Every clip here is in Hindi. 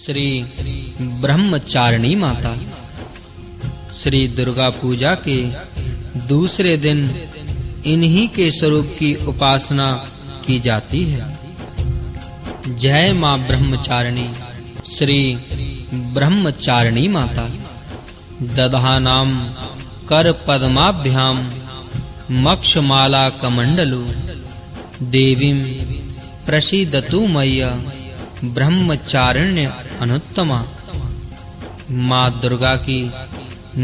श्री ब्रह्मचारिणी माता। श्री दुर्गा पूजा के दूसरे दिन इन्हीं के स्वरूप की उपासना की जाती है। जय मां ब्रह्मचारिणी। श्री ब्रह्मचारिणी माता। दधानाम कर पद्माभ्याम मक्षमाला कमंडलु देवीं प्रसीदतु मय्या ब्रह्मचारिण्य अनुत्तमा। मां दुर्गा की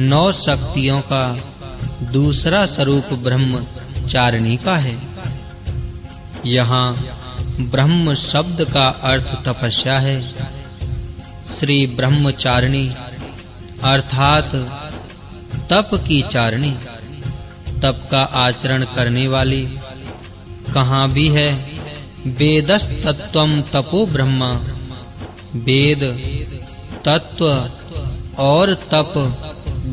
9 शक्तियों का दूसरा स्वरूप ब्रह्मचारिणी का है। यहाँ ब्रह्म शब्द का अर्थ तपस्या है। श्री ब्रह्मचारिणी अर्थात तप की चारिणी, तप का आचरण करने वाली। कहाँ भी है वेदस्तत्वम तपो ब्रह्मा। वेद, तत्व और तप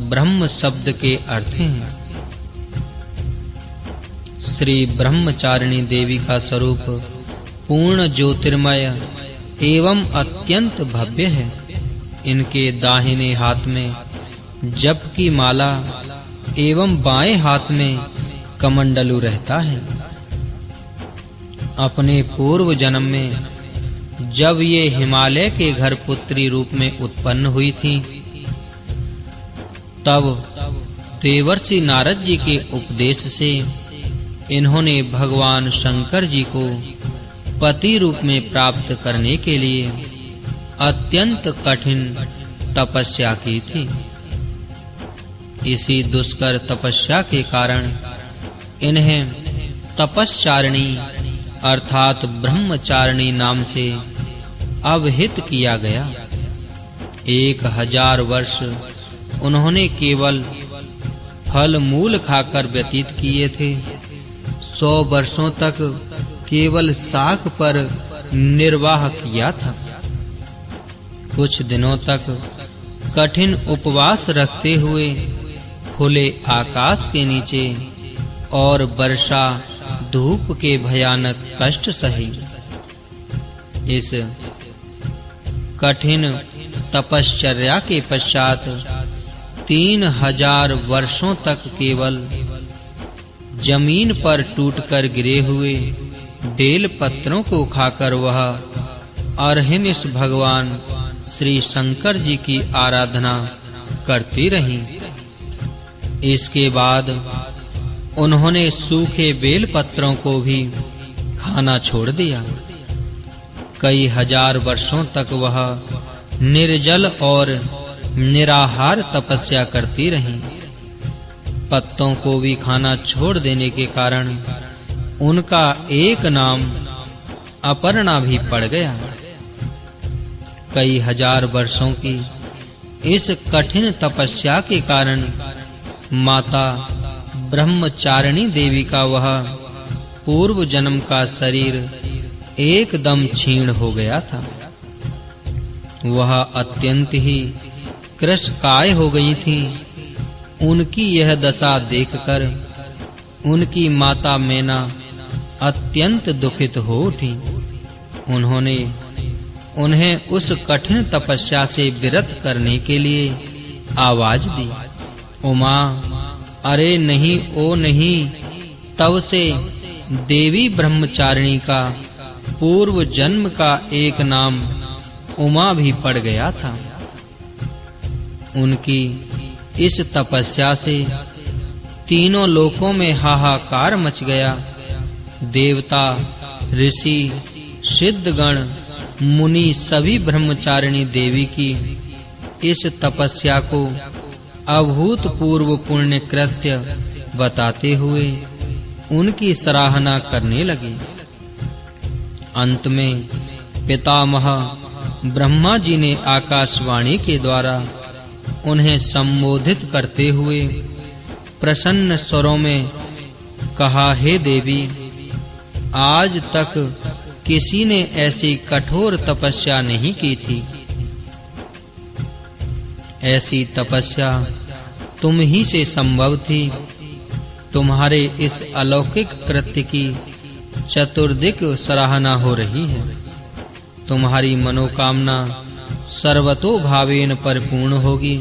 ब्रह्म शब्द के अर्थ हैं। श्री ब्रह्मचारिणी देवी का स्वरूप पूर्ण ज्योतिर्मय एवं अत्यंत भव्य है। इनके दाहिने हाथ में जप की माला एवं बाएं हाथ में कमंडलु रहता है। अपने पूर्व जन्म में जब ये हिमालय के घर पुत्री रूप में उत्पन्न हुई थी, तब देवर्षि नारद जी के उपदेश से इन्होंने भगवान शंकर जी को पति रूप में प्राप्त करने के लिए अत्यंत कठिन तपस्या की थी। इसी दुष्कर तपस्या के कारण इन्हें तपस्चारिणी अर्थात ब्रह्मचारिणी नाम से अभिहित किया गया। 1000 वर्ष उन्होंने केवल फल मूल खाकर व्यतीत किए थे। 100 वर्षों तक केवल शाक पर निर्वाह किया था। कुछ दिनों तक कठिन उपवास रखते हुए खुले आकाश के नीचे और वर्षा धूप के भयानक कष्ट सहे। इस कठिन तपश्चर्या के पश्चात 3000 वर्षों तक केवल जमीन पर टूटकर गिरे हुए बेल पत्रों को खाकर वह अरहिनिस भगवान श्री शंकर जी की आराधना करती रहीं। इसके बाद उन्होंने सूखे बेल पत्रों को भी खाना छोड़ दिया। कई हजार वर्षों तक वह निर्जल और निराहार तपस्या करती रहीं। पत्तों को भी खाना छोड़ देने के कारण उनका एक नाम अपर्णा भी पड़ गया। कई हजार वर्षों की इस कठिन तपस्या के कारण माता ब्रह्मचारिणी देवी का वह पूर्व जन्म का शरीर एकदम क्षीण हो गया था। वह अत्यंत ही कृशकाय हो गई थी। उनकी यह दशा देखकर उनकी माता मैना अत्यंत दुखित हो उठी। उन्होंने उन्हें उस कठिन तपस्या से विरत करने के लिए आवाज दी। उमा, अरे नहीं, ओ नहीं। तब से देवी ब्रह्मचारिणी का पूर्व जन्म का एक नाम उमा भी पड़ गया था। उनकी इस तपस्या से तीनों लोकों में हाहाकार मच गया। देवता, ऋषि, सिद्धगण, मुनि सभी ब्रह्मचारिणी देवी की इस तपस्या को अभूतपूर्व पुण्य कृत्य बताते हुए उनकी सराहना करने लगे। अंत में पितामह ब्रह्मा जी ने आकाशवाणी के द्वारा उन्हें संबोधित करते हुए प्रसन्न स्वरों में कहा, हे देवी, आज तक किसी ने ऐसी कठोर तपस्या नहीं की थी। ऐसी तपस्या तुम ही से संभव थी। तुम्हारे इस अलौकिक कृत्य की चतुर्दिक सराहना हो रही है। तुम्हारी मनोकामना सर्वतो भावेन परिपूर्ण होगी।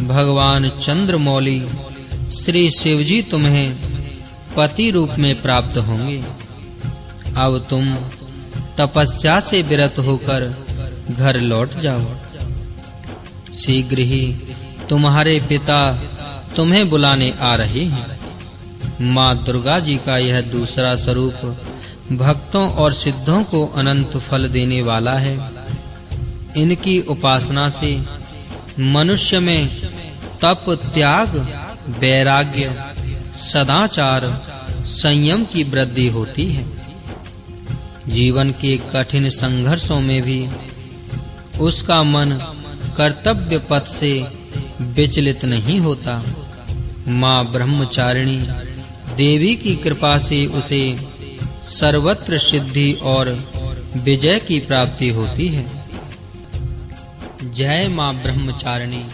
भगवान चंद्रमौली श्री शिवजी तुम्हें पति रूप में प्राप्त होंगे। अब तुम तपस्या से विरत होकर घर लौट जाओ। शीघ्र ही तुम्हारे पिता तुम्हें बुलाने आ रहे हैं। माँ दुर्गा जी का यह दूसरा स्वरूप भक्तों और सिद्धों को अनंत फल देने वाला है। इनकी उपासना से मनुष्य में तप, त्याग, वैराग्य, सदाचार, संयम की वृद्धि होती है। जीवन के कठिन संघर्षों में भी उसका मन कर्तव्य पथ से विचलित नहीं होता। माँ ब्रह्मचारिणी देवी की कृपा से उसे सर्वत्र सिद्धि और विजय की प्राप्ति होती है। जय माँ ब्रह्मचारिणी।